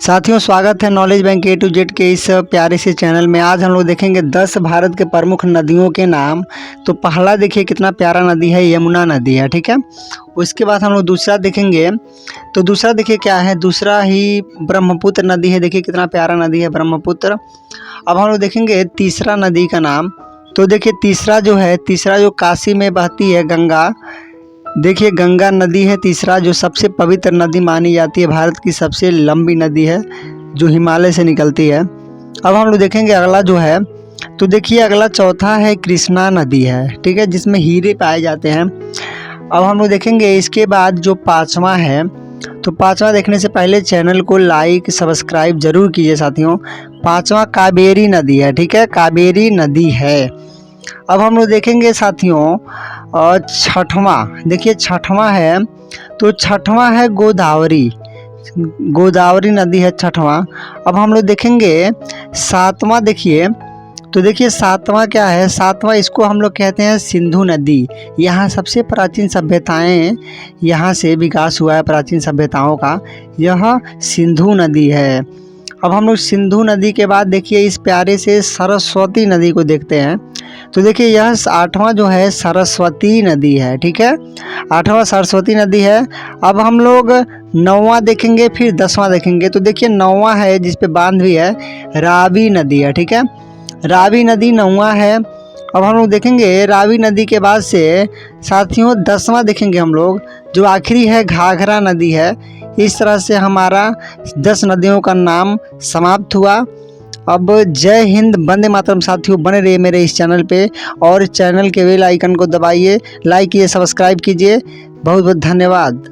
साथियों, स्वागत है knowledge bank A to Z के इस प्यारे से चैनल में। आज हम लोग देखेंगे 10 भारत के प्रमुख नदियों के नाम। तो पहला देखिए कितना प्यारा नदी है, यमुना नदी है, ठीक है। उसके बाद हम लोग दूसरा देखेंगे, तो दूसरा देखिए क्या है, दूसरा ही ब्रह्मपुत्र नदी है। देखिए कितना प्यारा नदी है ब्रह्मपुत्र। अब हम लोग देखेंगे तीसरा नदी का नाम। तो देखिए तीसरा जो काशी में बहती है गंगा। देखिए गंगा नदी है तीसरा, जो सबसे पवित्र नदी मानी जाती है, भारत की सबसे लंबी नदी है जो हिमालय से निकलती है। अब हम लोग देखेंगे अगला जो है, तो देखिए अगला चौथा है कृष्णा नदी है, ठीक है, जिसमें हीरे पाए जाते हैं। अब हम लोग देखेंगे इसके बाद जो पाँचवा है, तो पाँचवा देखने से पहले चैनल को लाइक सब्सक्राइब जरूर कीजिए साथियों। पाँचवा कावेरी नदी है, ठीक है, कावेरी नदी है। अब हम लोग देखेंगे साथियों और छठवां, देखिए छठवां है, तो छठवां है गोदावरी। गोदावरी नदी है छठवां। अब हम लोग देखेंगे सातवां, देखिए तो देखिए सातवां क्या है, सातवां इसको हम लोग कहते हैं सिंधु नदी। यहाँ सबसे प्राचीन सभ्यताएं यहाँ से विकास हुआ है, प्राचीन सभ्यताओं का, यह सिंधु नदी है। अब हम लोग सिंधु नदी के बाद देखिए इस प्यारे से सरस्वती नदी को देखते हैं। तो देखिए यह आठवां जो है सरस्वती नदी है, ठीक है, आठवां सरस्वती नदी है। अब हम लोग नौवां देखेंगे, फिर 10वां देखेंगे। तो देखिए नौवां है जिसपे बांध भी है, रावी नदी है, ठीक है, रावी नदी नौवां है। अब हम लोग देखेंगे रावी नदी के बाद से साथियों 10वां देखेंगे हम लोग, जो आखिरी है घाघरा नदी है। इस तरह से हमारा 10 नदियों का नाम समाप्त हुआ। अब जय हिंद, वंदे मातरम। साथियों बने रहिए मेरे इस चैनल पे और चैनल के बेल आइकन को दबाइए, लाइक कीजिए, सब्सक्राइब कीजिए। बहुत बहुत धन्यवाद।